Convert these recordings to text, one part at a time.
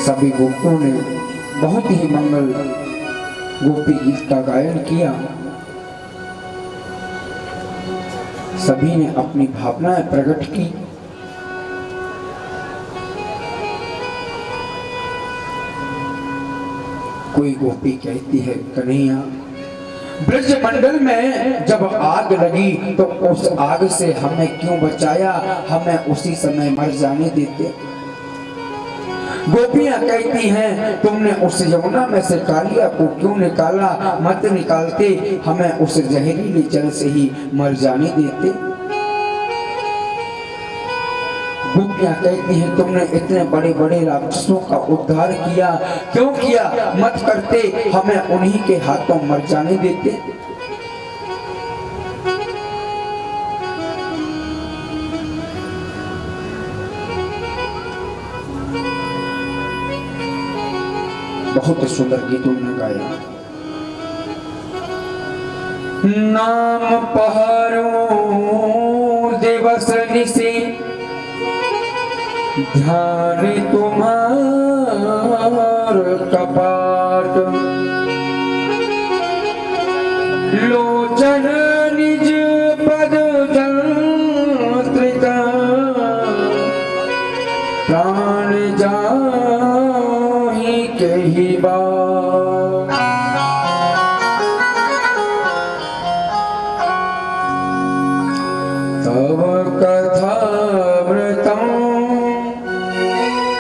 सभी गोपियों ने बहुत ही मंगल गोपी गीत का गायन किया। सभी ने अपनी भावनाएं प्रकट की। कोई गोपी कहती है, कन्हैया ब्रज मंडल में जब आग लगी तो उस आग से हमें क्यों बचाया, हमें उसी समय मर जाने देते। गोपियां कहती हैं, तुमने उस यमुना में से कालिया को क्यों निकाला, मत निकालते, हमें उस जहरीले जल से ही मर जाने देते। गोपियां कहती हैं, तुमने इतने बड़े बड़े राक्षसों का उद्धार किया, क्यों किया, मत करते, हमें उन्हीं के हाथों मर जाने देते। बहुत सुंदर गीत उन्होंने गाया। नाम पहरो दिवस निशि ध्यान तुम्हार कपाट, लोचन निज पद जंत्रिका प्राण जाहि कही बात। तव कथामृतं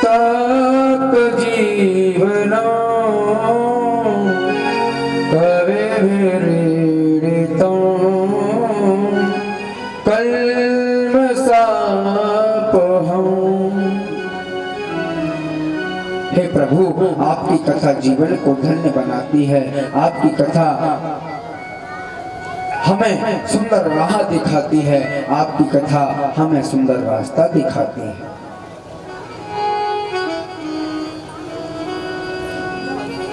तत् जीवनं कविभिरीडितं कल्मषापहम्। हे प्रभु, आपकी कथा जीवन को धन्य बनाती है। आपकी कथा हमें सुंदर राह दिखाती है। आपकी कथा हमें सुंदर रास्ता दिखाती है।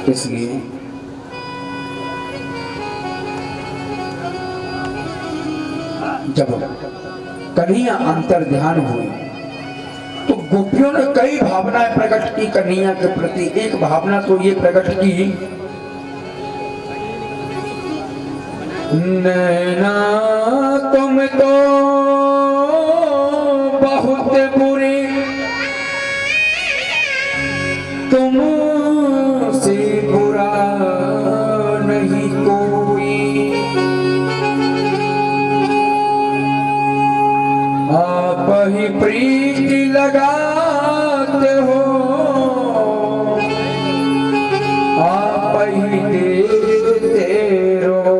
इसलिए जब कन्हैया अंतर ध्यान हुए गोपियों ने कई भावनाएं प्रकट की कन्हैया के प्रति। एक भावना तो ये प्रकट की, नैना तुम तो बहुत बुरे, तुमसे बुरा नहीं कोई, आप ही प्रीति लगाते हो, आप ही देते रहो।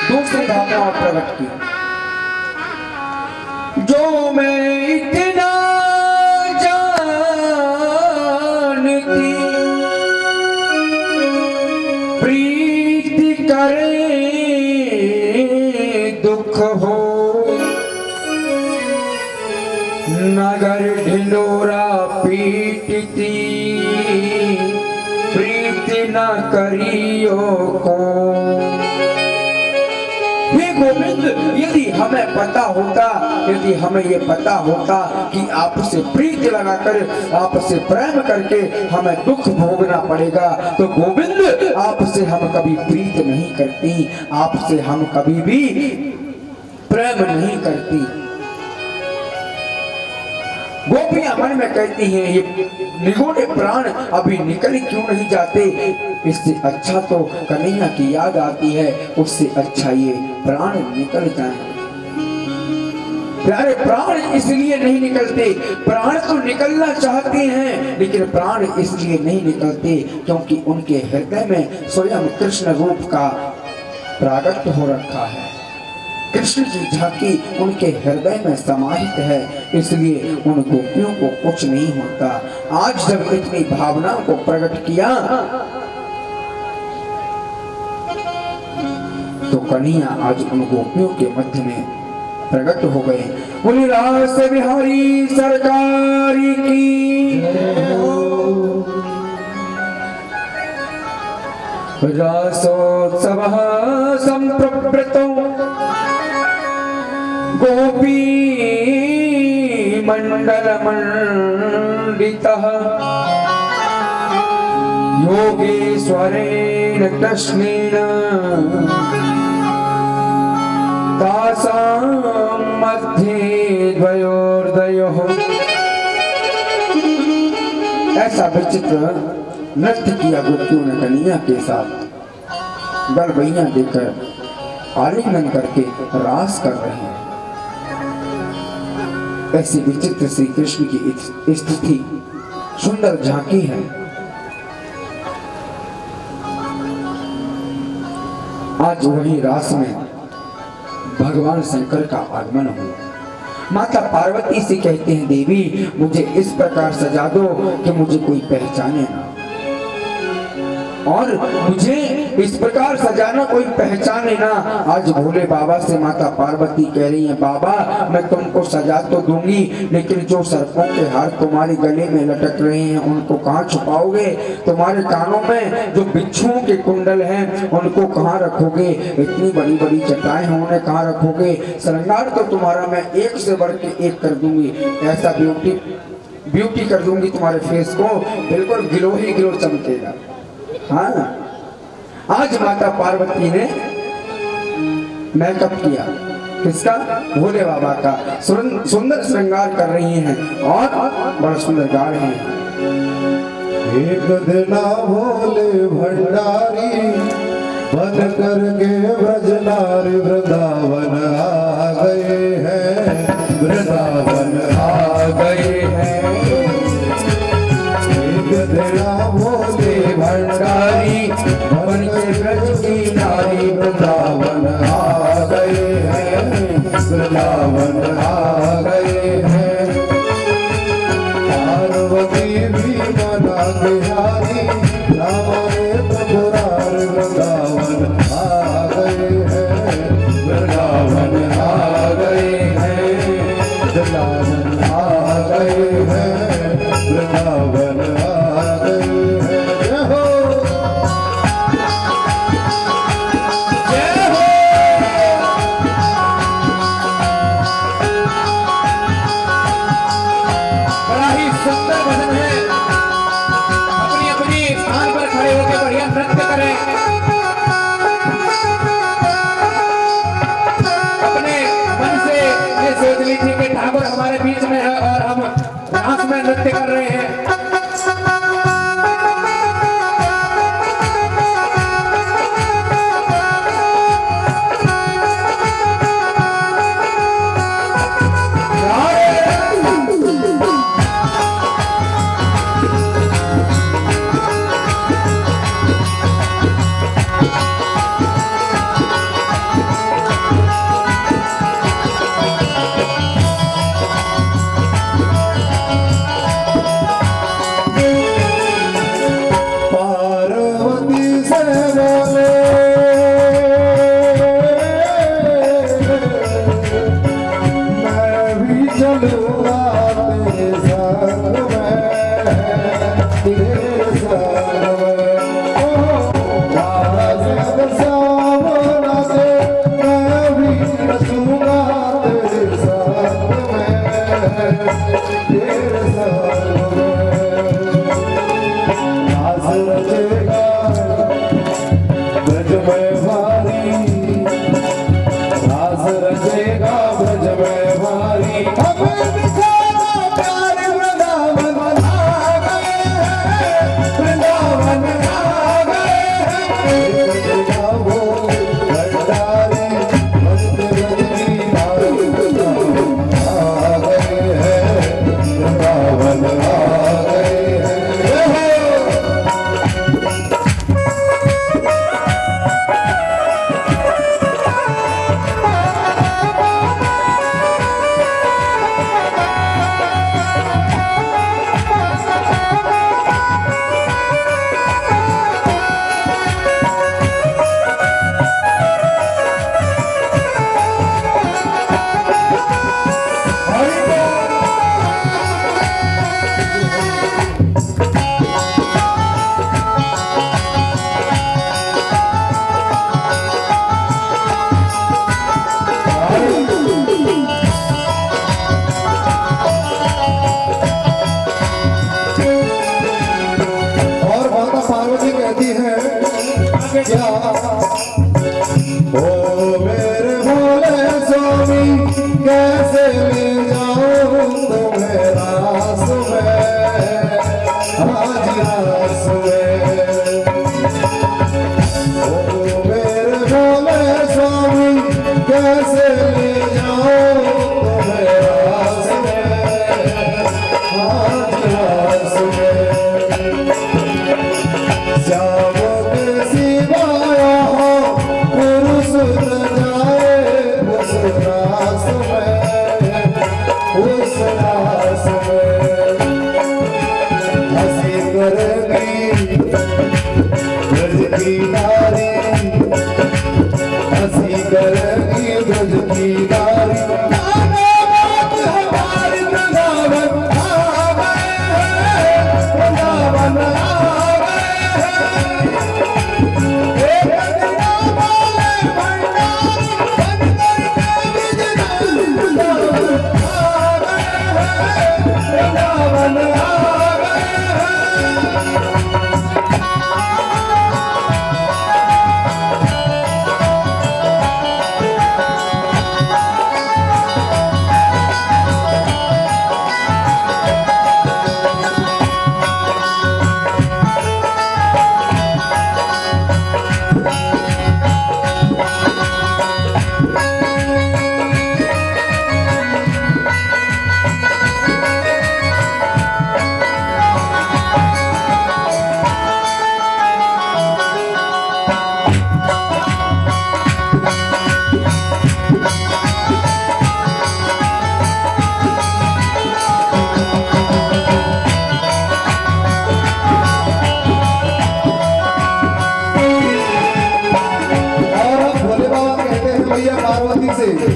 दूसरी भावना प्रकट की, जो मैं इतना जानती, प्रीति करे दुख हो, नगर ढिंडोरा पीटती, प्रीति न करियो को। हे गोविंद, यदि हमें पता होता, यदि हमें ये पता होता कि आपसे प्रीति लगाकर, आपसे प्रेम करके हमें दुख भोगना पड़ेगा, तो गोविंद आपसे हम कभी प्रीत नहीं करती, आपसे हम कभी भी प्रेम नहीं करती। गोपियां मन में कहती हैं, ये निगोड़े प्राण अभी निकल क्यों नहीं जाते? इससे अच्छा तो कन्हैया की याद आती है, उससे अच्छा ये प्राण निकल जाए। प्यारे, प्राण इसलिए नहीं निकलते, प्राण तो निकलना चाहते हैं लेकिन प्राण इसलिए नहीं निकलते क्योंकि उनके हृदय में स्वयं कृष्ण रूप का प्रागट्य हो रखा है। कृष्ण की झांकी उनके हृदय में समाहित है, इसलिए उन गोपियों को कुछ नहीं होता। आज जब इतनी भावनाओं को प्रकट किया तो कन्हैया आज उन गोपियों के मध्य में प्रकट हो गए। बोली रास बिहारी सरकारी की, रासोत्सव संप्रवृतो गोपी मंडल मंडितः, योगेश्वरेण कृष्णेन तासां मध्ये द्वयोर्द्वयोः। ऐसा विचित्र नृत्य किया गोपियों ने कन्हैया के साथ, गलबैया देकर आलिंगन करके रास कर रहे हैं। ऐसी विचित्र श्री कृष्ण की स्थिति, सुंदर झांकी है। आज वही रास में भगवान शंकर का आगमन हुआ। माता पार्वती से कहते हैं, देवी मुझे इस प्रकार सजा दो कि मुझे कोई पहचाने ना, और मुझे इस प्रकार सजाना कोई पहचाने ना। आज भोले बाबा से माता पार्वती कह रही है, बाबा मैं तुमको सजा तो दूंगी लेकिन जो सर्पों के हार तुम्हारे गले में लटक रहे हैं उनको कहाँ छुपाओगे? तुम्हारे कानों में जो बिच्छुओं के कुंडल हैं उनको कहाँ रखोगे? इतनी बड़ी बड़ी जटाएं हैं उन्हें कहाँ रखोगे? श्रृंगार तो तुम्हारा मैं एक से बढ़ के एक कर दूंगी, ऐसा ब्यूटी कर दूंगी तुम्हारे फेस को, बिल्कुल गिलो ही गिलो चमकेगा। हाँ, आज माता पार्वती ने मेकअप किया, किसका? भोले बाबा का। सुंदर श्रृंगार कर रही हैं और बड़ा सुंदर गा रहे हैं। एक दिन भोले भंडारी बन करके ब्रजनारी वृंदावन आ गए हैं, वृंदावन आ गए हैं। एक दिन भोले भंडारी बन के ब्रज की नारी वृंदावन आ गए हैं, वृंदावन आ गए हैं। पार्वती भी मना बिहारी रामारे प्रभुरार वृंदावन आ गए हैं, वृंदावन आ गए हैं, वृंदावन आ गए हैं, वृंदावन आ गए हैं। जय हो जय हो। सुंदर भजन है। अपनी अपनी स्थान पर खड़े होकर बढ़िया नृत्य करें। अपने मन से ये सोच लीजिए कि ठाकुर हमारे बीच में है और हम रास में नृत्य कर रहे हैं।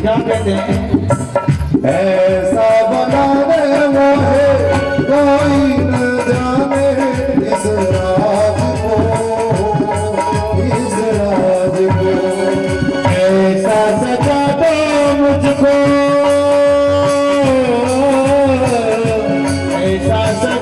क्या कहते हैं? ऐसा बनाने वाले कोई न जाने इस राज को, इस राज को। ऐसा सजा दो मुझको, ऐसा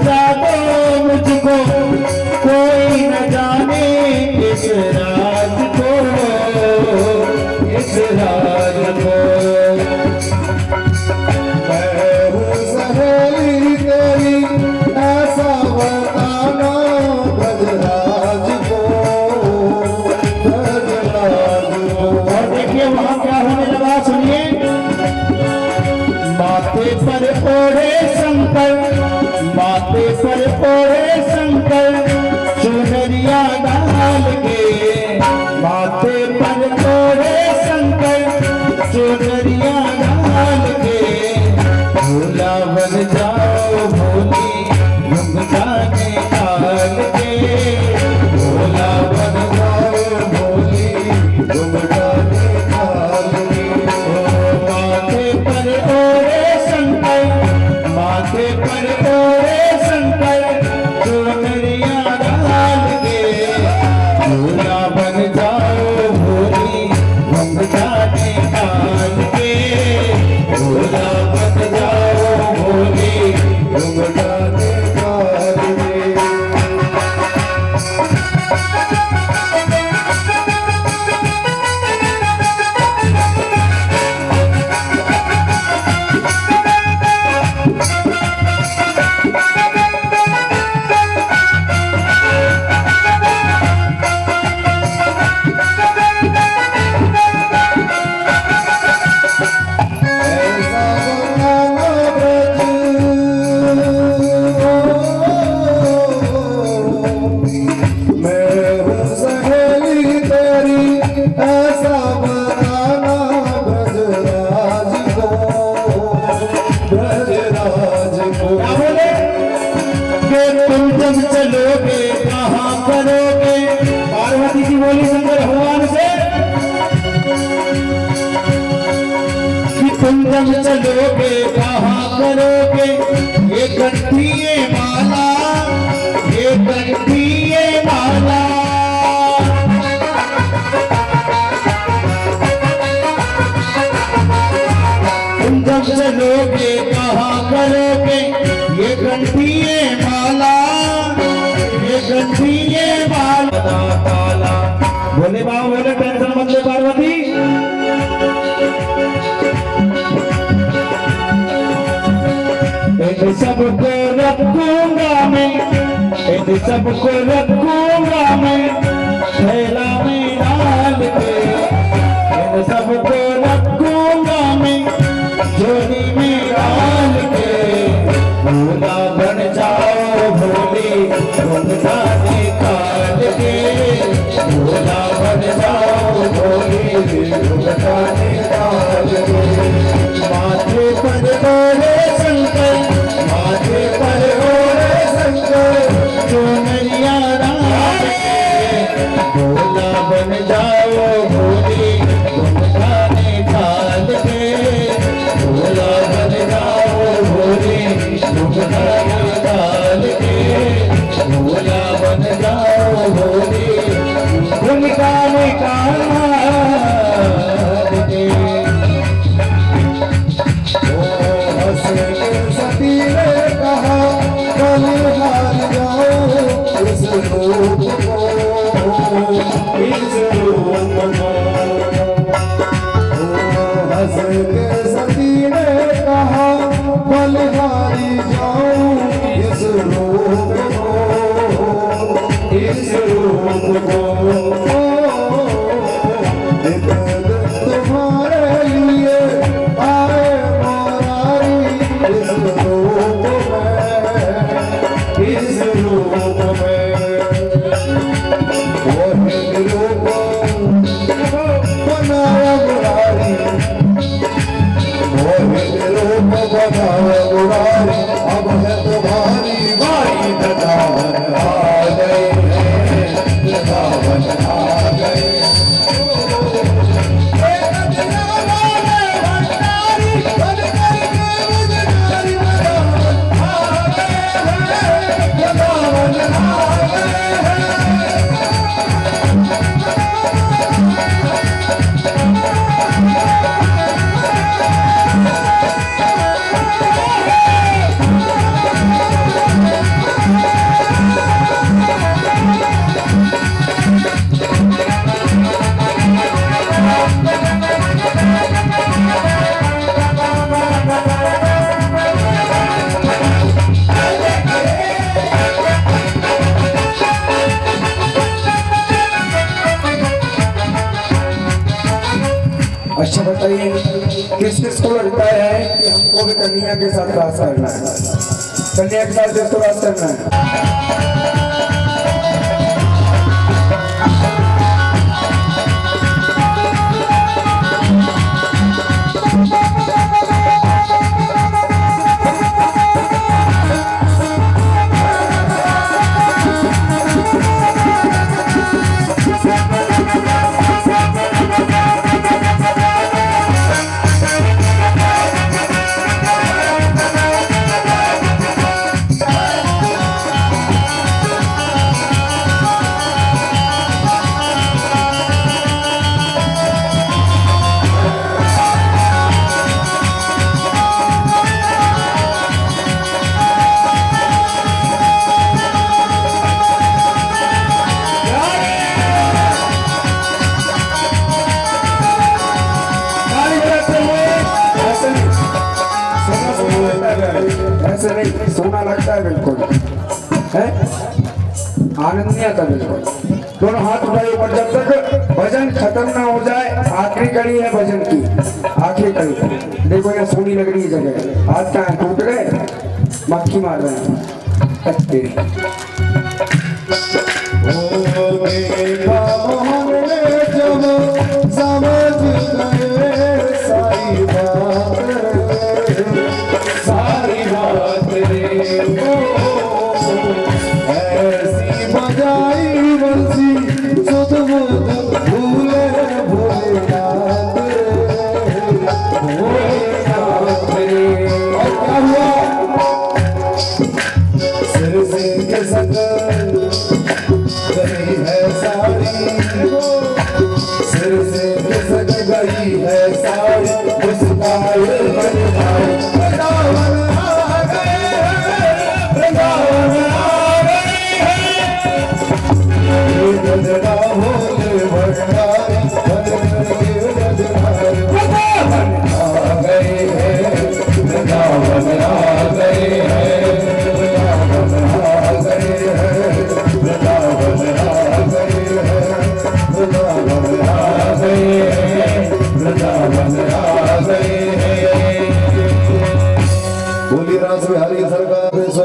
माथे पर ओढ़े शंकर, माथे पर ओढ़े शंकर चुनरिया डाल के, माथे पर ओढ़े शंकर चुनरिया डाल के, भोला बन जाओ भोली घुंघटा निकाल के, भोला बन जाओ भोली घुंघटा निकाल के। माथे पर ओढ़े शंकर, माथे पर ओढ़े शंकर चुनरिया डाल के, भोला बन जाओ भोली घुंघटा निकाल के, भोला बन जाओ भोली घुंघटा निकाल के। ऐसा बनाना ब्रज, मैं हूँ सहेली तेरी, ऐसा बनाना ब्रजराज को, ब्रजराज को। क्या बोले कि तुम जब चलोगे कहाँ करोगे? पार्वती जी बोली शंकर भगवान से कि तुम जब चलोगे कहाँ करोगे? ये गंठी ये माला, ये गंठी ये माला, तुम जब चलोगे कहाँ करोगे? ये गंठी ये माला, ये गंठी ये माला ताला। बोले बाबा बोले टेंशन मत ले पार्वती, इन सबको रखूंगा मैं, इन सबको रखूंगा मैं थैला में डाल के, इन सबको रखूंगा मैं झोली में डाल के, भोला बन जाओ भोली घुंघटा निकाल के, भोला बन जाओ भोली घुंघटा निकाल के। माथे पर ओढ़े शंकर, माथे पर ओढ़े शंकर चुनरिया डाल के, भोला बन जाओ भोली घुंघटा निकाल के, भोला बन जाओ भोली घुंघटा निकाल के, भोला बन जाओ भोली घुंघटा निकाल के। हंस के सती ने कहा बलिहार जाओ इस रूप को, इस रूप को हंस के सती ने कहा बलिहारी जाओ इस रूप को, इस रूप को एक दिन तुम्हारे लिए आए मुरारी इस रूप में, इस रूप में वही रूप बनाया मुरारी, वही रूप बनाया मुरारी, अब है तुम्हारी बारी वृंदावन आ गए हैं, वृंदावन आ गए। अच्छा बताइए किस किस को लगता है कि हम तुमको भी कन्हैया के साथ रास करना है, कन्हैया के साथ जिसको रास करना है। ऐसे नहीं, सोना लगता है बिल्कुल, है आनंद नहीं आता बिल्कुल। दोनों हाथ उठाइए ऊपर, जब तक भजन खत्म ना हो जाए। आखिरी कड़ी है भजन की, आखिरी कड़ी। देखो ये सोनी लग रही है जगह, हाथ क्या टूट गए, मक्खी मार रहे हैं।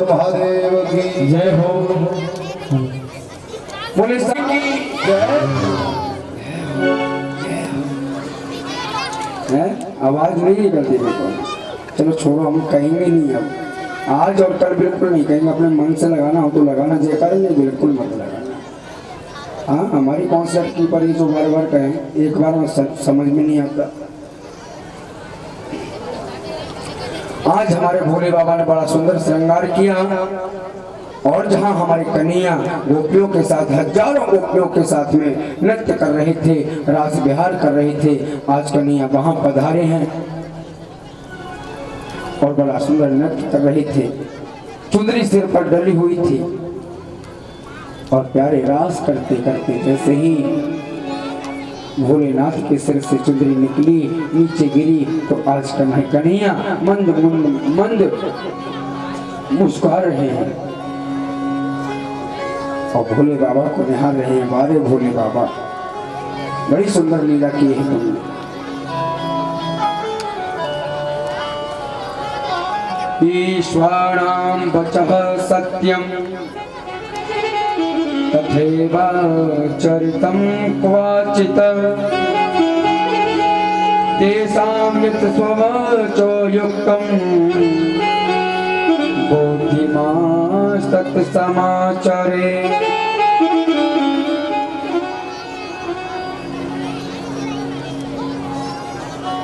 महादेव की जय हो। बोले की है, आवाज नहीं निकलती देखो। चलो छोड़ो, हम कहेंगे नहीं अब, आज और कल बिल्कुल नहीं कहेंगे। अपने मन से लगाना हो तो लगाना, जयकार नहीं बिल्कुल मत लगाना। हाँ, हमारी कॉन्सेप्ट की पर ये जो बार बार कहें, एक बार में समझ में नहीं आता। आज हमारे भोले बाबा ने बड़ा सुंदर श्रृंगार किया, और जहां हमारी कन्हैया गोपियों के साथ, हजारों गोपियों के साथ में नृत्य कर रहे थे, रास विहार कर रहे थे, आज कन्हैया वहां पधारे हैं और बड़ा सुंदर नृत्य कर रहे थे। चुंदरी सिर पर डली हुई थी और प्यारे रास करते करते जैसे ही भोलेनाथ के सिर से चुंदरी निकली, नीचे गिरी, तो आज कन्हैया मंद मंद मुस्कुरा रहे हैं और भोले बाबा को निहार रहे हैं। वारे भोले बाबा, बड़ी सुंदर लीला की है तुमने। ईश्वराणां वचः सत्यं तथैव चरितं क्वचित् तेषां यत् स्ववचो युक्तं बुद्धिमास्तत् समाचरे।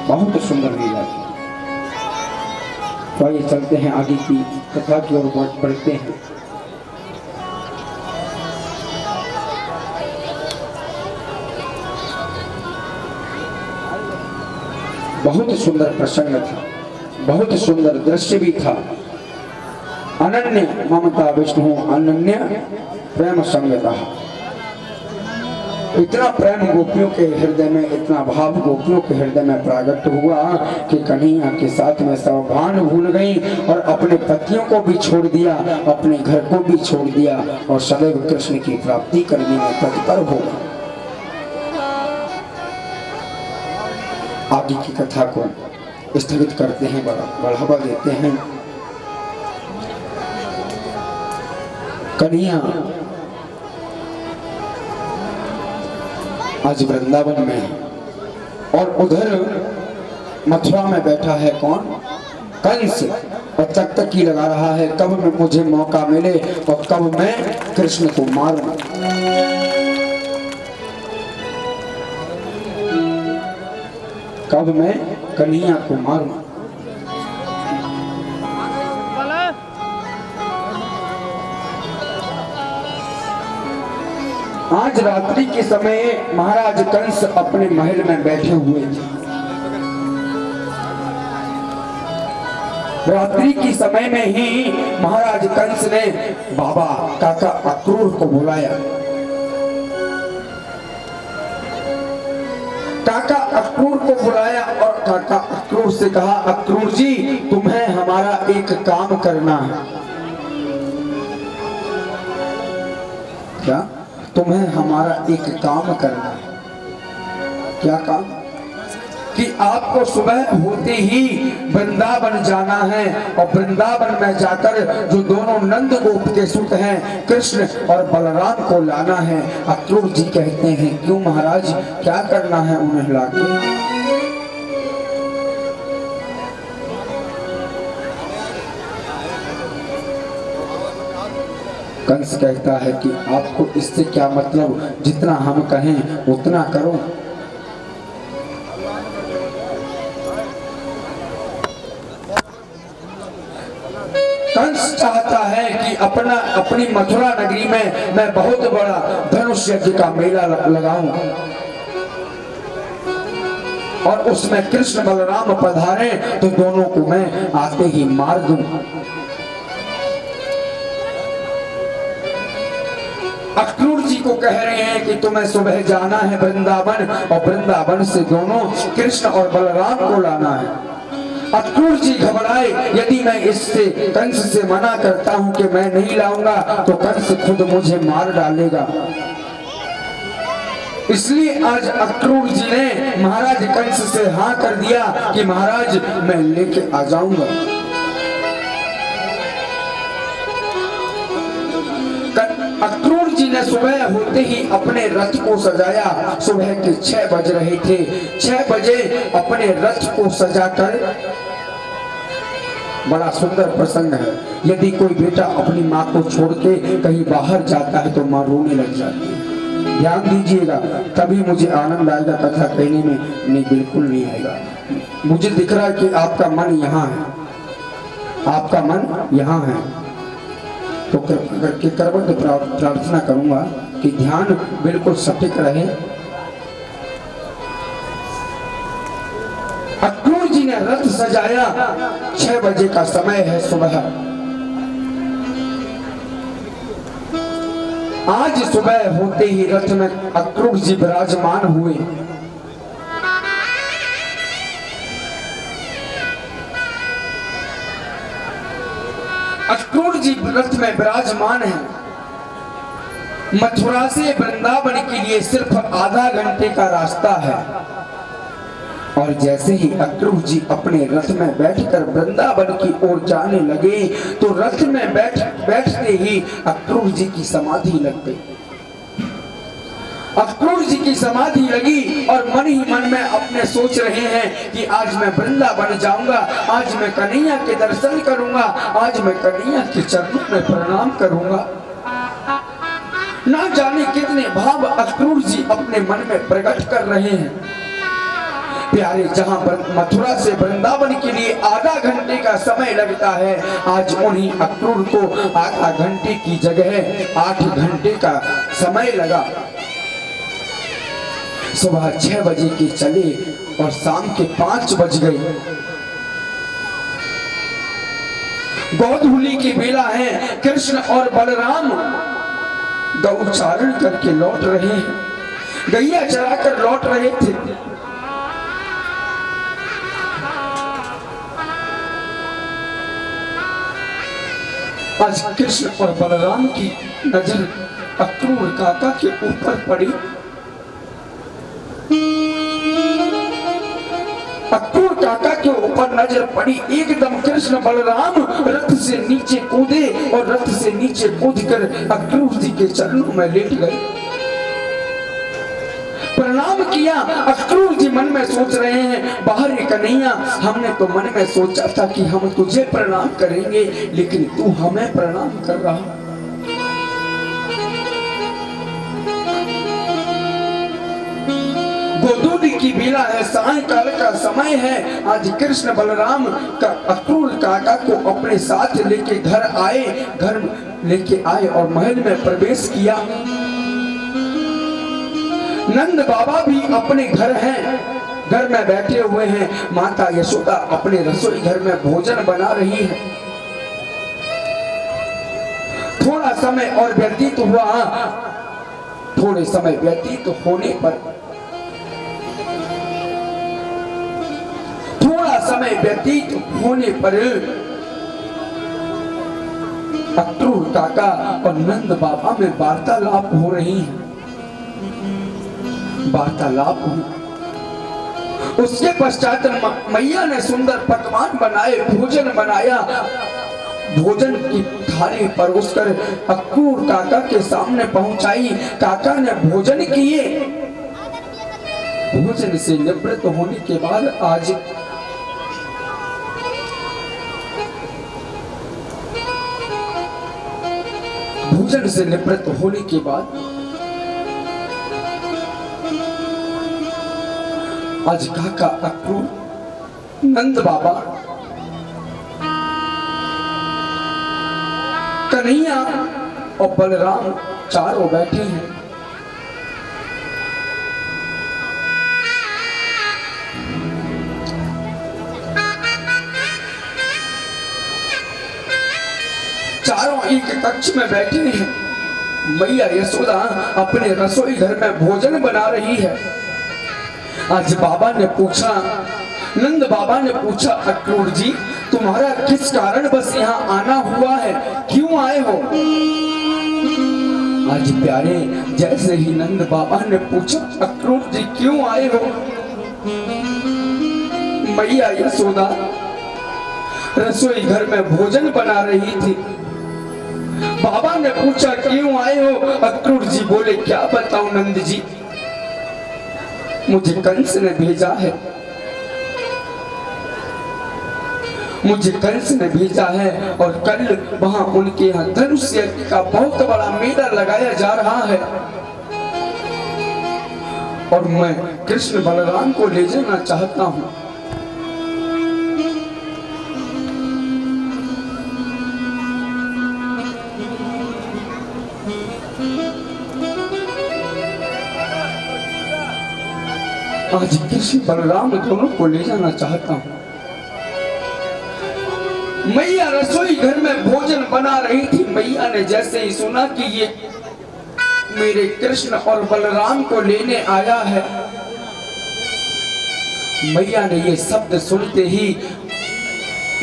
बहुत सुंदर लीला थी। तो आइए चलते हैं आगे की कथा की ओर बढ़ते हैं। बहुत सुंदर प्रसंग था, बहुत सुंदर दृश्य भी था। अनन्य ममता विष्णु, अनन्य प्रेम संगता। इतना प्रेम गोपियों के हृदय में, इतना भाव गोपियों के हृदय में प्राकट हुआ कि कन्हैया के साथ में सब भान भूल गई और अपने पतियों को भी छोड़ दिया, अपने घर को भी छोड़ दिया और सदैव कृष्ण की प्राप्ति करने में तत्पर हो गई। आगे की कथा को स्थगित करते हैं, बढ़ावा देते हैं। कन्हैया आज वृंदावन में है और उधर मथुरा में बैठा है कौन? कंस, और तक लगा रहा है कब में मुझे मौका मिले और कब मैं कृष्ण को मारूं। कब मैं कन्हैया को मारूं। आज रात्रि के समय महाराज कंस अपने महल में बैठे हुए थे। रात्रि के समय में ही महाराज कंस ने बाबा काका अक्रूर को बुलाया। काका अक्रूर को बुलाया और काका अक्रूर से कहा, अक्रूर जी तुम्हें हमारा एक काम करना है। क्या? तुम्हें हमारा एक काम करना है। क्या काम? कि आपको सुबह होते ही वृंदावन जाना है और वृंदावन में जाकर जो दोनों नंद गोप के सुत हैं कृष्ण और बलराम को लाना है। अक्रूर जी कहते हैं, क्यों महाराज, क्या करना है उन्हें लाके? कंस कहता है कि आपको इससे क्या मतलब, जितना हम कहें उतना करो। कंस चाहता है कि अपनी मथुरा नगरी में मैं बहुत बड़ा धनुष यज्ञ का मेला लगाऊं और उसमें कृष्ण बलराम पधारे तो दोनों को मैं आते ही मार दूं। अक्रूर जी को कह रहे हैं कि तुम्हें सुबह जाना है वृंदावन और वृंदावन से दोनों कृष्ण और बलराम को लाना है। अक्रूर जी घबराए, यदि मैं इससे कंस से मना करता हूं कि मैं नहीं लाऊंगा तो कंस खुद मुझे मार डालेगा। इसलिए आज अक्रूर जी ने महाराज कंस से हाँ कर दिया कि महाराज मैं लेके आ जाऊंगा। अक्रूर जी ने सुबह होते ही अपने रथ को सजाया। सुबह के 6 बज रहे थे। 6 बजे अपने रथ को सजाकर, बड़ा सुंदर प्रसंग है। यदि कोई बेटा अपनी माँ को छोड़ के कहीं बाहर जाता है तो माँ रोने लग जाती है। ध्यान दीजिएगा, तभी मुझे आनंद आएगा कथा कहने में। नहीं, बिल्कुल नहीं आएगा। मुझे दिख रहा है कि आपका मन यहाँ है, आपका मन यहाँ है। तो करवट प्रार्थना करूंगा कि ध्यान बिल्कुल सटीक रहे। अक्रूर जी ने रथ सजाया। 6 बजे का समय है सुबह। आज सुबह होते ही रथ में अक्रूर जी विराजमान हुए। अक्रूर जी रथ में विराजमान है। मथुरा से वृंदावन के लिए सिर्फ आधा घंटे का रास्ता है। और जैसे ही अक्रूर जी अपने रथ में बैठकर वृंदावन की ओर जाने लगे तो रथ में बैठते ही अक्रूर जी की समाधि लग गई। अक्रूर जी की समाधि लगी और मन ही मन में अपने सोच रहे हैं कि आज मैं वृंदावन जाऊंगा, आज मैं कन्हैया के दर्शन करूंगा, आज मैं कन्हैया के चरणों में प्रणाम करूंगा। ना जाने कितने भाव अक्रूर जी अपने मन में प्रकट कर रहे हैं। प्यारे, जहां पर मथुरा से वृंदावन के लिए आधा घंटे का समय लगता है, आज उन्हीं अक्रूर को आधा घंटे की जगह 8 घंटे का समय लगा। सुबह 6 बजे के चले और शाम के 5 बज गए। गोधूली की बेला है। कृष्ण और बलराम गौचारण करके लौट रहे हैं, गैया चराकर लौट रहे थे। आज कृष्ण और बलराम की नजर अक्रूर काका के ऊपर पड़ी। अक्रूर काका के ऊपर नजर पड़ी, एकदम कृष्ण बलराम रथ से नीचे कूदे और रथ से नीचे कूदकर अक्रूर जी के चरणों में लेट गए, प्रणाम किया। अक्रूर जी मन में सोच रहे हैं, बाहर कन्हैया हमने तो मन में सोचा था कि हम तुझे प्रणाम करेंगे, लेकिन तू हमें प्रणाम कर रहा। गोधूली की बेला है, सायंकाल का समय है। आज कृष्ण बलराम का अक्रूर काका को अपने साथ लेके घर लेके आए और महल में प्रवेश किया। नंद बाबा भी अपने घर हैं, घर में बैठे हुए हैं। माता यशोदा अपने रसोई घर में भोजन बना रही है। थोड़ा समय और व्यतीत हुआ। थोड़े समय व्यतीत होने पर अक्रूर काका और नंद बाबा में वार्तालाप हो रही है। वार्तालाप हुई। उसके पश्चात मैया ने सुंदर पकवान बनाए, भोजन बनाया। भोजन की थाली परोसकर अक्रूर काका के सामने पहुंचाई। काका ने भोजन किए। भोजन से निवृत्त होने के बाद आज भोजन से निवृत्त होने के बाद आज काका अक्रूर, नंद बाबा, कन्हैया और बलराम चारों बैठे हैं। चारों एक कक्ष में बैठे हैं। मैया यशोदा अपने रसोई घर में भोजन बना रही है। आज बाबा ने पूछा, नंद बाबा ने पूछा, अक्रूर जी तुम्हारा किस कारण बस यहाँ आना हुआ है, क्यों आए हो? आज प्यारे जैसे ही नंद बाबा ने पूछा, अक्रूर जी क्यों आए हो, मैया यशोदा रसोई घर में भोजन बना रही थी। बाबा ने पूछा क्यों आए हो? अक्रूर जी बोले, क्या बताऊं नंद जी, मुझे कंस ने भेजा है। मुझे कंस ने भेजा है और कल वहां उनके यहाँ धनुष का बहुत बड़ा मेला लगाया जा रहा है और मैं कृष्ण बलराम को ले जाना चाहता हूं। आज कृष्ण बलराम दोनों को ले जाना चाहता हूं। मैया रसोई घर में भोजन बना रही थी। मैया ने जैसे ही सुना कि ये मेरे कृष्ण और बलराम को लेने आया है, मैया ने ये शब्द सुनते ही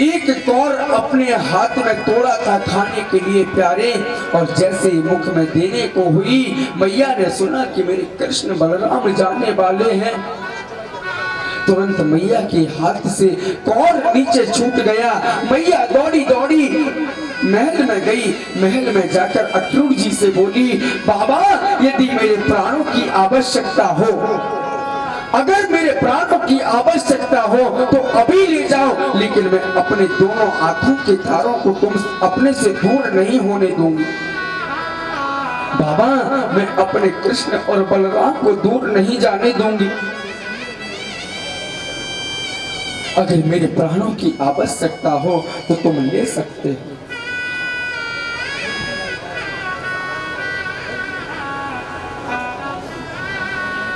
एक कौर अपने हाथ में तोड़ा था खाने के लिए प्यारे, और जैसे ही मुख में देने को हुई, मैया ने सुना कि मेरे कृष्ण बलराम जाने वाले हैं। तुरंत मैया के हाथ से कौर नीचे छूट गया। मैया दौड़ी दौड़ी महल में गई। महल में जाकर अक्रूर जी से बोली, बाबा यदि मेरे प्राणों की आवश्यकता हो, अगर मेरे प्राणों की आवश्यकता हो तो अभी ले जाओ, लेकिन मैं अपने दोनों आंखों के तारों को तुम अपने से दूर नहीं होने दूंगी। बाबा मैं अपने कृष्ण और बलराम को दूर नहीं जाने दूंगी। अगर मेरे प्राणों की आवश्यकता हो तो तुम ले सकते हो।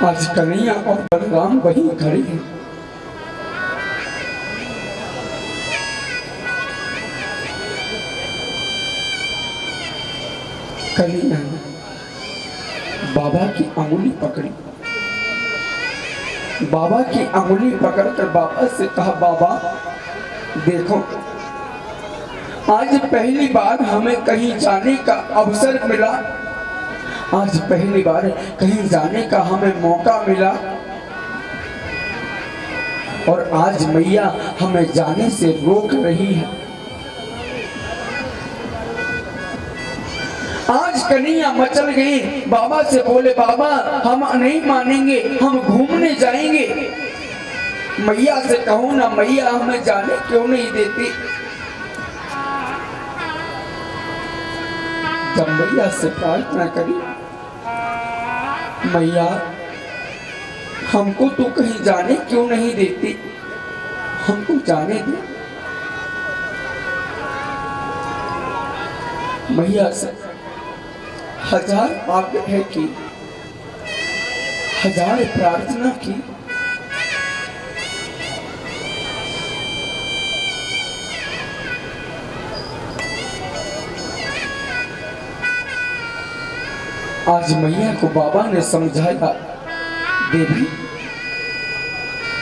आज कन्हैया और बलराम वहीं खड़े हैं। कन्हैया ने बाबा की अंगुली पकड़ी। बाबा की अंगुली पकड़कर बाबा से कहा, बाबा देखो आज पहली बार हमें कहीं जाने का अवसर मिला। आज पहली बार कहीं जाने का हमें मौका मिला। और आज मैया हमें जाने से रोक रही है। आज कन्हैया मचल गई, बाबा से बोले बाबा हम नहीं मानेंगे, हम घूमने जाएंगे। मैया से कहो ना मैया हमें जाने क्यों नहीं देती। जब मैया से प्रार्थना करी, मैया हमको तो कहीं जाने क्यों नहीं देती, हमको जाने दे। मैया से हजार आग्रह की, हजार प्रार्थना की, आज मैया को बाबा ने समझाया, देवी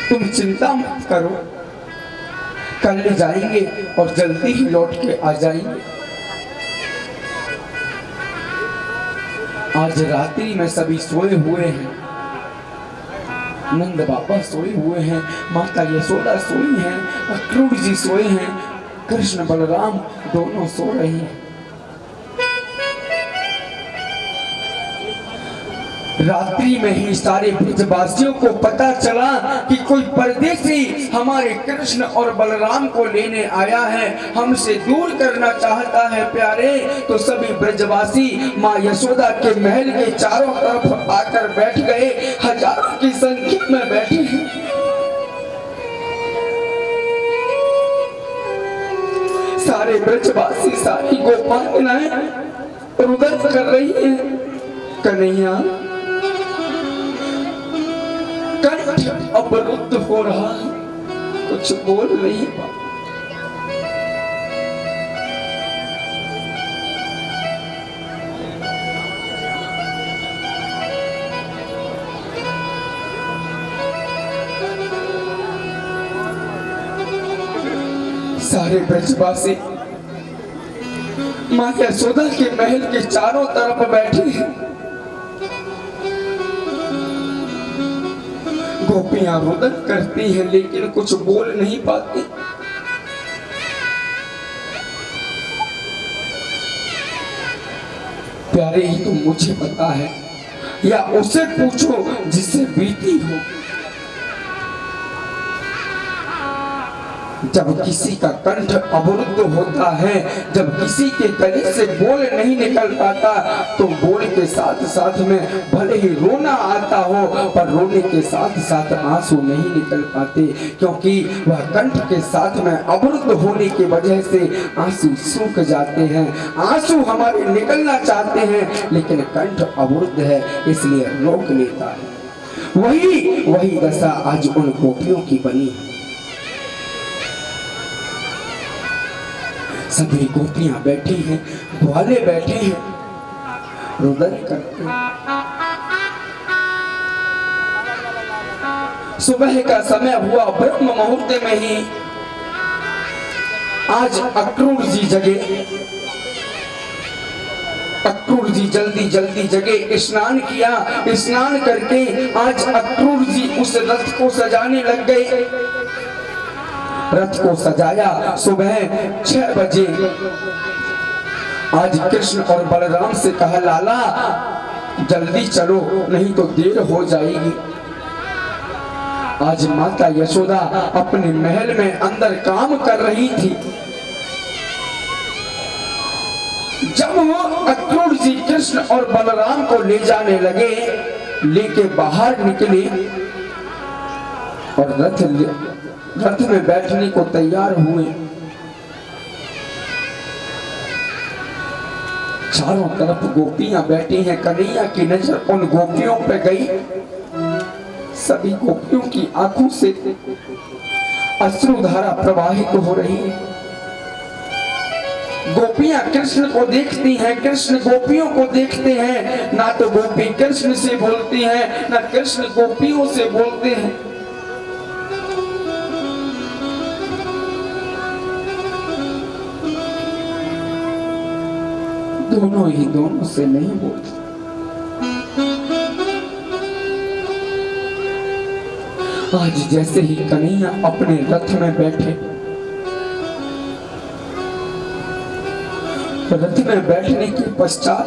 तुम चिंता मत करो, कल जाएंगे और जल्दी ही लौट के आ जाएंगे। आज रात्रि में सभी सोए हुए हैं, नंद बाबा सोए हुए हैं, माता यशोदा सोई हैं, अक्रूर जी सोए हैं, कृष्ण बलराम दोनों सो रहे हैं। रात्रि में ही सारे ब्रजवासियों को पता चला कि कोई परदेसी हमारे कृष्ण और बलराम को लेने आया है, हमसे दूर करना चाहता है प्यारे। तो सभी ब्रजवासी माँ यशोदा के महल के चारों तरफ आकर बैठ गए, हजारों की संख्या में बैठे हैं। सारे ब्रजवासी, सारी गोपालनाएं रुदन कर रही हैं। कन्हैया कंठ अवरुद्ध हो रहा है, कुछ बोल नहीं पा। सारे ब्रजवासी माँ यशोदा के महल के चारों तरफ बैठे हैं। गोपियां रुदन करती हैं लेकिन कुछ बोल नहीं पाती। प्यारे ही तो मुझे पता है, या उसे पूछो जिससे बीती हो। जब किसी का कंठ अवरुद्ध होता है, जब किसी के गले से बोल नहीं निकल पाता, तो बोल के साथ साथ में भले ही रोना आता हो, पर रोने के साथ साथ आंसू नहीं निकल पाते, क्योंकि वह कंठ के साथ में अवरुद्ध होने की वजह से आंसू सूख जाते हैं। आंसू हमारे निकलना चाहते हैं लेकिन कंठ अवरुद्ध है, इसलिए रोक लेता है। वही दशा आज उन गोपियों की बनी है। सभी गोपियां बैठी हैं, ग्वाले बैठे हैं, रुदन करते हैं। सुबह का समय हुआ, ब्रह्म मुहूर्त में ही आज अक्रूर जी जगे। अक्रूर जी जल्दी जल्दी जगे, स्नान किया, स्नान करके आज अक्रूर जी उस रथ को सजाने लग गए। रथ को सजाया, सुबह 6 बजे आज कृष्ण और बलराम से कहा, लाला जल्दी चलो नहीं तो देर हो जाएगी। आज माता यशोदा अपने महल में अंदर काम कर रही थी। जब वो अक्रूर जी कृष्ण और बलराम को ले जाने लगे, लेके बाहर निकले और रथ में बैठने को तैयार हुए। चारों तरफ गोपियां बैठी हैं। कन्हैया की नजर उन गोपियों पे गई। सभी गोपियों की आंखों से अश्रुधारा प्रवाहित हो रही है। गोपियां कृष्ण को देखती हैं, कृष्ण गोपियों को देखते हैं। ना तो गोपी कृष्ण से बोलती हैं, ना कृष्ण गोपियों से बोलते हैं। दोनों ही दोनों से नहीं बोलते। आज जैसे ही कन्हैया अपने रथ में बैठे, रथ में बैठने के पश्चात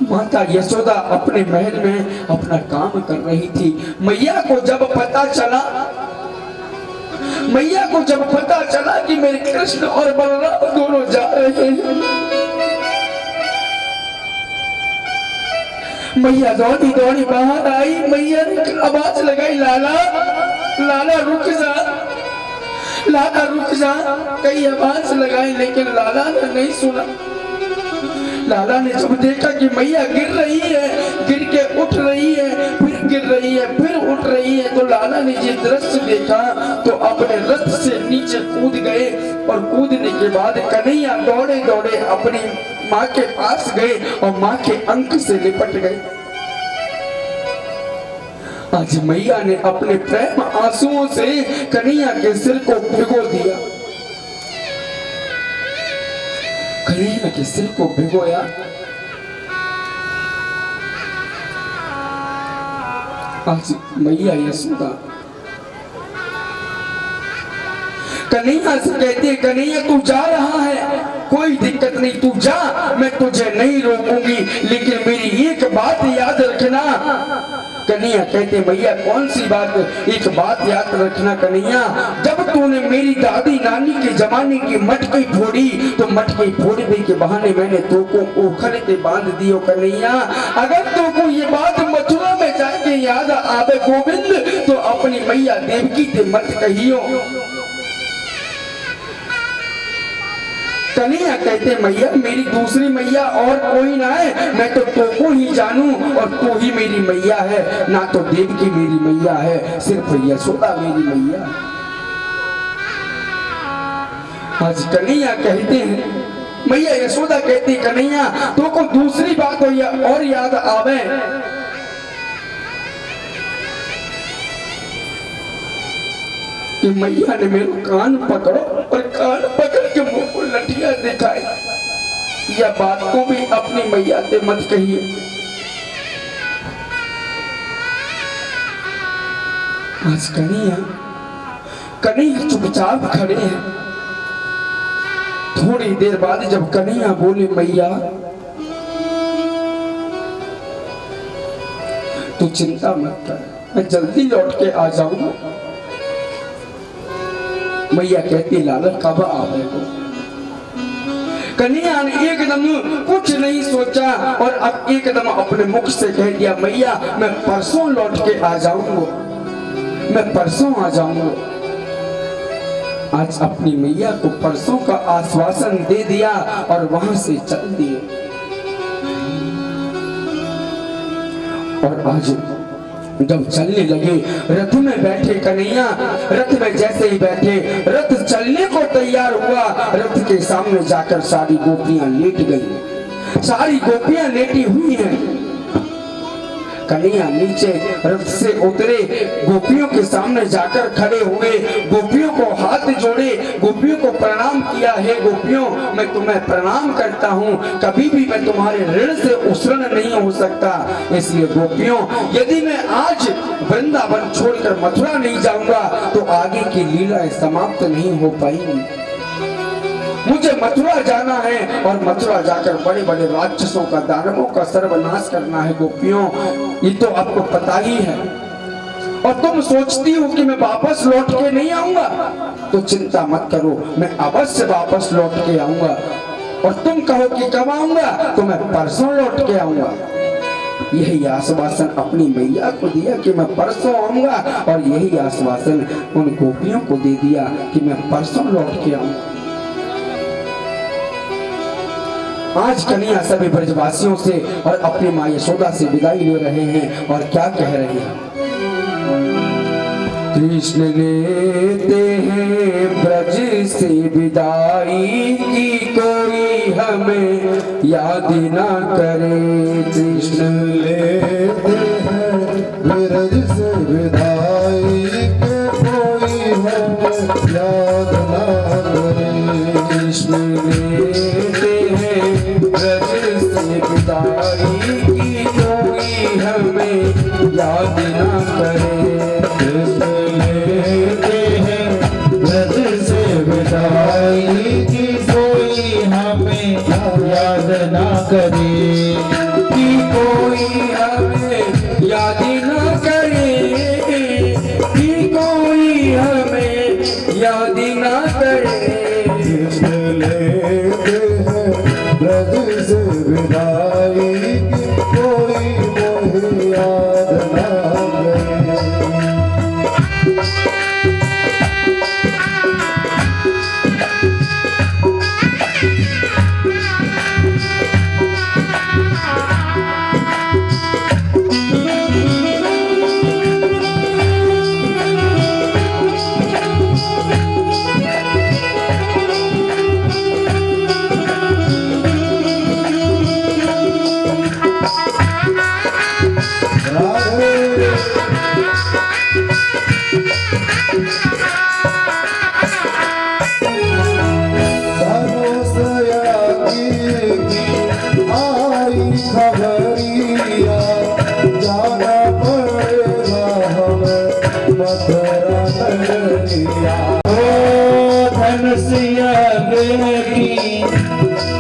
माता यशोदा अपने महल में अपना काम कर रही थी। मैया को जब पता चला कि मेरे कृष्ण और बलराम दोनों जा रहे हैं, मैया दौड़ी दौड़ी बाहर आई। मैया ने आवाज लगाई, लाला लाला रुक जा, लाला रुक जा। कई आवाज लगाई लेकिन लाला ने नहीं सुना। लाला ने जब देखा कि मैया गिर रही है, गिर के उठ रही है, फिर गिर रही है, फिर उठ रही है, तो लाला ने ये दृश्य देखा तो अपने रथ से नीचे कूद गए। और कूदने के बाद कन्हैया दौड़े दौड़े अपनी माँ के पास गए और माँ के अंक से लिपट गए। आज मैया ने अपने प्रेम आंसुओं से कन्हैया के सिर को भिगो दिया, कन्हैया के सिर को भिगोया। आज मैया यशोदा कन्हैया से कहती है, कन्हैया तू जा रहा है, कोई दिक्कत नहीं, तू जा, मैं तुझे नहीं रोकूंगी, लेकिन मेरी एक बात याद रखना। कन्हैया कहते, मैया कौन सी बात? एक बात याद रखना कन्हैया, जब तूने मेरी दादी नानी के जमाने की मटकी फोड़ी तो मटकी फोड़ने के बहाने मैंने तो को ओखर के बांध दियो कन्हैया। अगर तो को ये बात मथुरा में जाके याद आवे गोविंद तो अपनी मैया देवकी ते मत कहियो। कन्हैया कहते, मैया मेरी दूसरी मैया और कोई ना है, मैं तो को ही जानू और तू ही मेरी मैया है, ना तो देवकी मेरी मैया है, सिर्फ यशोदा मेरी मैया। आज कन्हैया कहते हैं, मैया यशोदा कहती, कन्हैया तो को दूसरी बात हो या और याद आवे कि मैया ने मेरे कान पकड़ो और कान पकड़ के मुंह को लठिया दिखाई। यह बात को भी अपनी मैया से मत कहिए। आज कन्हैया चुपचाप खड़े हैं। थोड़ी देर बाद जब कन्हैया बोले, मैया तू चिंता मत कर, मैं जल्दी लौट के आ जाऊंगा। मैया कहती, लाला कब आवेगा? कन्हैया ने एकदम कुछ नहीं सोचा और अब एकदम अपने मुख से कह दिया, मैया मैं परसों लौट के आ जाऊंगा, मैं परसों आ जाऊंगा। आज अपनी मैया को परसों का आश्वासन दे दिया और वहां से चल दिए। और आज जब चलने लगे, रथ में बैठे कन्हैया, रथ में जैसे ही बैठे, रथ चलने को तैयार हुआ, रथ के सामने जाकर सारी गोपियां लेट गई। सारी गोपियां लेटी हुई हैं। कन्हैया नीचे रथ से उतरे, गोपियों के सामने जाकर खड़े हुए, गोपियों को हाथ जोड़े, गोपियों को प्रणाम किया। है गोपियों, मैं तुम्हें प्रणाम करता हूँ, कभी भी मैं तुम्हारे ऋण से उसरण नहीं हो सकता। इसलिए गोपियों, यदि मैं आज वृंदावन छोड़कर मथुरा नहीं जाऊंगा तो आगे की लीलाएं समाप्त नहीं हो पाएंगी। मुझे मथुरा जाना है और मथुरा जाकर बड़े बड़े राक्षसों का, दानवों का सर्वनाश करना है। गोपियों, ये तो आपको पता ही है। और तुम सोचती हो कि मैं वापस लौट के नहीं आऊंगा, तो चिंता मत करो, मैं अवश्य वापस लौट के आऊंगा। और तुम कहो कि कब आऊंगा, तो मैं परसों लौट के आऊंगा। यही आश्वासन अपनी मैया को दिया कि मैं परसों आऊंगा, और यही आश्वासन उन गोपियों को दे दिया कि मैं परसों लौट के आऊंगा। आज कन्हैया सभी ब्रजवासियों से और अपनी माँ यशोदा से विदाई ले रहे हैं और क्या कह रहे हैं? कृष्ण लेते हैं ब्रज से विदाई की, कोई हमें याद ना करे। कृष्ण लेते हैं ब्रज से विदाई के, कोई हमें याद ना करे। कृष्ण लेते हैं ब्रज से विदाई की, कोई हमें याद ना करे। कृष्ण याद ना करे, कि कोई हमें याद न करे, कि कोई हमें याद न करे। लेते हैं ब्रज से विदाई कि कोई मोहे याद ना करे।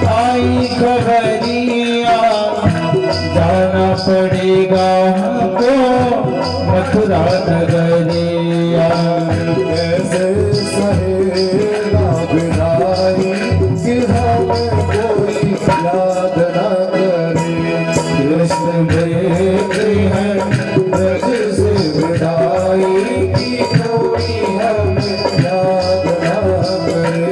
आई खबरिया, जाना पड़ेगा हमको मथुरा नगरिया। कैसे सहेगा विदाई कि हमें कोई याद न करे। कृष्ण देते हैं ब्रज से विदाई कि कोई हमें याद न करे।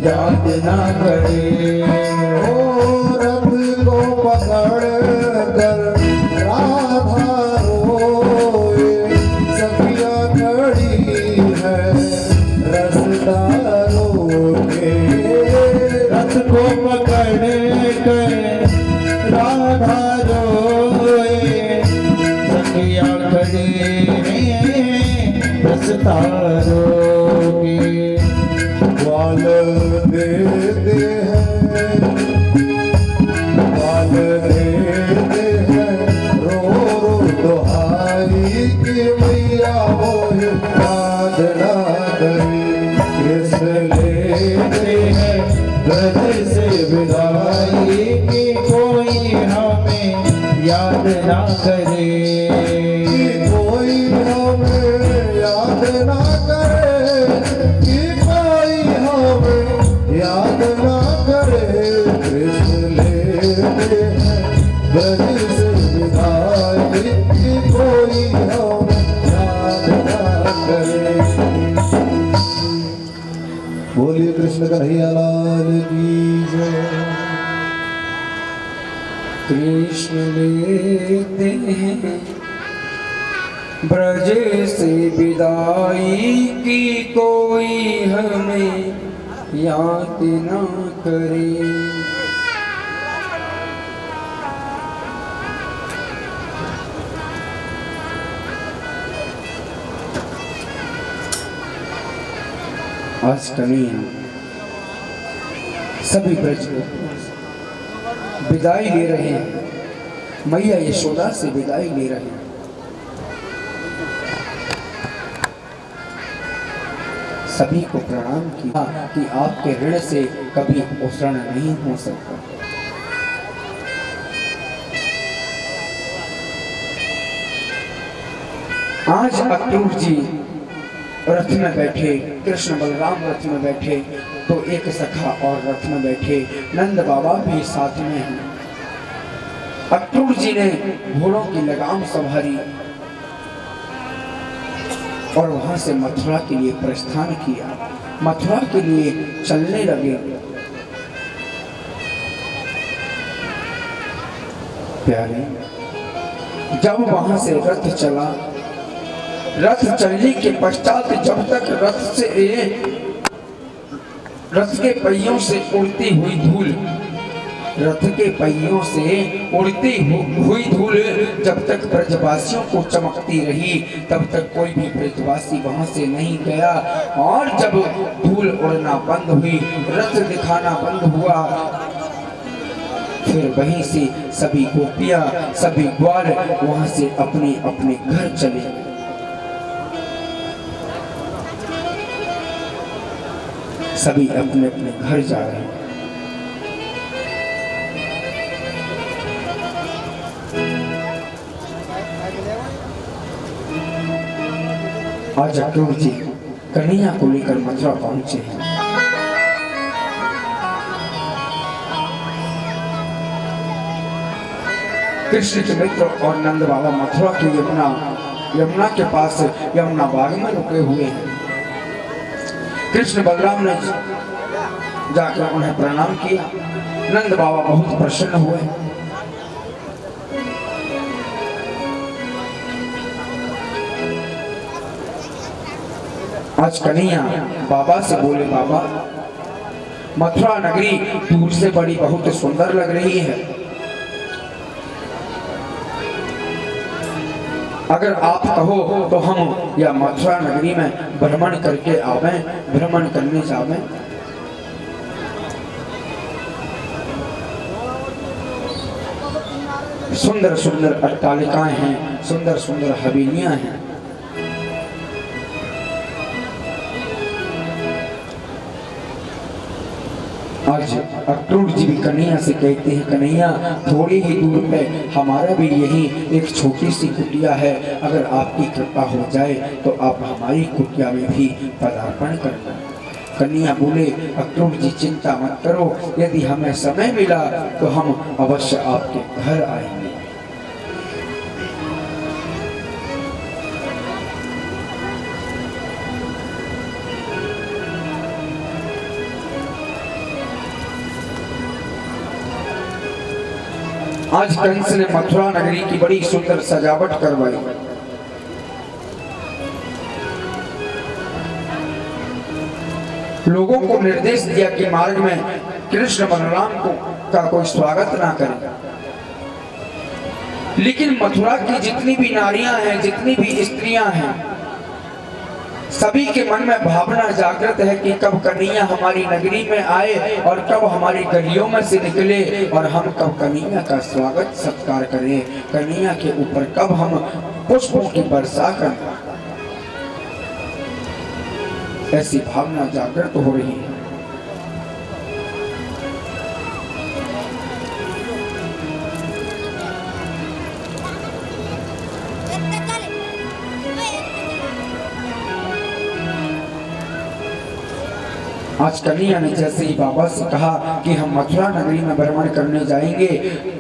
याद ना करे। रथ को पकड़ कर राधा रोए, सखिया खड़ी है रास्ता रोके। रथ को पकड़ कर राधा रोए, सखिया खड़ी है रास्ता रोके। ग्वाल देते हैं, ग्वाल देते हैं, रो रो दुहाई कि मैया मोहे याद ना करे। कृष्ण लेते हैं ब्रज से विदाई कि कोई हमें याद ना करे। कि कोई हमें याद ना करे, कि कोई हमें याद ना करे। कृष्ण लेते हैं ब्रज से विदाई कि कोई हमें याद ना करे। बोलिए कृष्ण कन्हैया लाल की जय। कृष्ण लेते हैं ब्रज से विदाई की कोई हमें याद ना करे। आज कन्हैया सभी ब्रज विदाई ले रहे हैं, मैया यशोदा से विदाई ले रहे हैं। सभी को प्रणाम किया कि आपके ऋण से कभी उत्सर्ण नहीं हो सकता। आज अक्रूर जी रथ में बैठे, कृष्ण बलराम रथ में बैठे, तो एक सखा और रथ में बैठे, नंद बाबा भी साथ में हैं। अक्रूर जी ने घोड़ों की लगाम संभाली और वहां से मथुरा के लिए प्रस्थान किया, मथुरा के लिए चलने लगे। प्यारे, जब वहां से रथ चला, रथ चलने के पश्चात जब तक रथ के पहियों से उड़ती हुई धूल, रथ के पहियों से उड़ती हुई धूल जब तक ब्रजवासियों को चमकती रही, तब तक कोई भी ब्रजवासी वहां से नहीं गया। और जब धूल उड़ना बंद हुई, रथ दिखाना बंद हुआ, फिर वहीं से सभी गोपियां, सभी ग्वाल वहां से अपने अपने घर चले। सभी अपने अपने घर जा रहे हैं। आज अक्रूर जी कन्हैया को लेकर मथुरा पहुंचे हैं। कृष्ण के मित्र और नंद बाबा मथुरा की यमुना के पास यमुना बाग में रुके हुए हैं। कृष्ण बलराम ने जाकर उन्हें प्रणाम किया। नंद बाबा बहुत प्रसन्न हुए। आज कन्हैया बाबा से बोले, बाबा मथुरा नगरी दूर से बड़ी बहुत सुंदर लग रही है, अगर आप कहो तो हम या मथुरा नगरी में भ्रमण करके आवें, भ्रमण करने जावें। सुंदर सुंदर अट्टालिकाएं हैं, सुंदर सुंदर हवेलियां हैं। आज अक्रूर जी भी कन्हैया से कहते हैं, कन्हैया थोड़ी ही दूर पे हमारा भी यही एक छोटी सी कुटिया है, अगर आपकी कृपा हो जाए तो आप हमारी कुटिया में भी पदार्पण करना। कन्हैया बोले, अक्रूर जी चिंता मत करो, यदि हमें समय मिला तो हम अवश्य आपके घर आएंगे। आज कंस ने मथुरा नगरी की बड़ी सुंदर सजावट करवाई। लोगों को निर्देश दिया कि मार्ग में कृष्ण बलराम का कोई स्वागत ना करे। लेकिन मथुरा की जितनी भी नारियां हैं, जितनी भी स्त्रियां हैं, सभी के मन में भावना जागृत है कि कब कन्हैया हमारी नगरी में आए और कब हमारी गलियों में से निकले और हम कब कन्हैया का स्वागत सत्कार करें, कन्हैया के ऊपर कब हम पुष्पों की वर्षा करें। ऐसी भावना जागृत हो रही है। आज कन्हैया ने जैसे ही बाबा से कहा कि हम मथुरा नगरी में भ्रमण करने जाएंगे,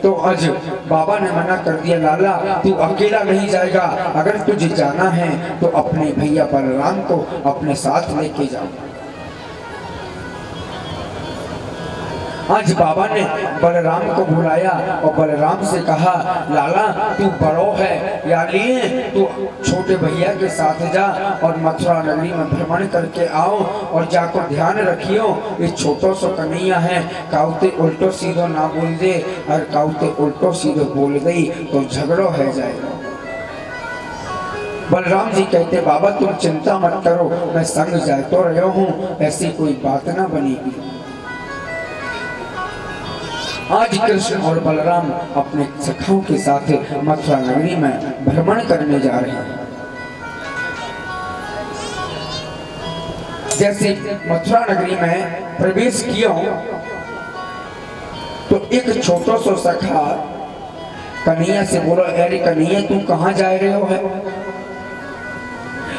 तो आज बाबा ने मना कर दिया, लाला तू अकेला नहीं जाएगा, अगर तुझे जाना है तो अपने भैया बलराम को अपने साथ लेके जाओ। आज बाबा ने बलराम को बुलाया और बलराम से कहा, लाला तू बड़ो है या लिए तू छोटे भैया के साथ जा और मथुरा नगरी में भ्रमण करके आओ और जाकर ध्यान रखियो, ये छोटो सो कन्हैया है, काउते उल्टो सीधो ना बोल दे, और काउते उल्टो सीधो बोल गई तो झगड़ो है जाएगा। बलराम जी कहते, बाबा तुम चिंता मत करो, मैं संग जातो रहो हूँ, ऐसी कोई बात ना बनेगी। आज कृष्ण और बलराम अपने सखाओं के साथ मथुरा नगरी में भ्रमण करने जा रहे हैं। जैसे मथुरा नगरी में प्रवेश किया तो एक छोटो सो सखा कन्हैया से बोला, अरे कन्हैया तू कहाँ जा रहे हो है?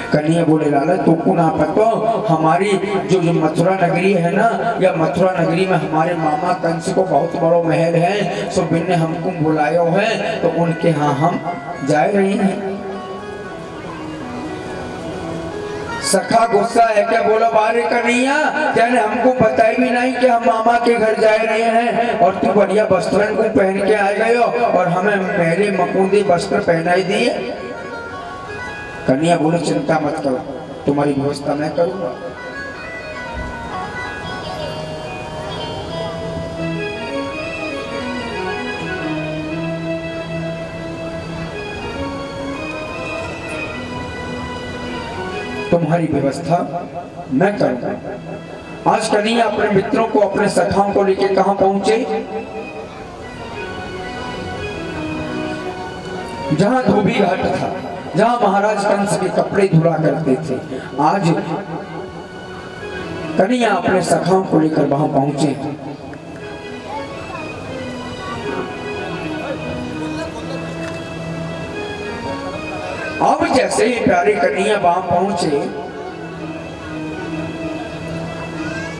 कन्हैया बोले, लाला तुमको ना पता, हमारी जो मथुरा नगरी है ना, या मथुरा नगरी में हमारे मामा कंस को बहुत बड़ो महल है, सो बिन ने हमको बुलाया है तो उनके यहाँ हम जा रहे हैं। सखा गुस्सा है क्या? बोला, बारे कन्हैया त्याने हमको बताई भी नहीं कि हम मामा के घर जा रहे हैं, और तू बढ़िया वस्त्रन को पहन के आ गए हो और हमें मेरे मकूदे वस्त्र पहनाई दिए। कन्हैया बोले, चिंता मत करो, तुम्हारी व्यवस्था मैं करूंगा। तुम्हारी व्यवस्था मैं करूंगा। आज कन्हैया अपने मित्रों को, अपने सखाओं को लेके कहां पहुंचे? जहां धोबी घाट था, जहां महाराज कंस के कपड़े धुला करते थे। आज कन्हैया अपने सखाओं को लेकर वहां पहुंचे। अब जैसे ही प्यारे कन्हैया वहां पहुंचे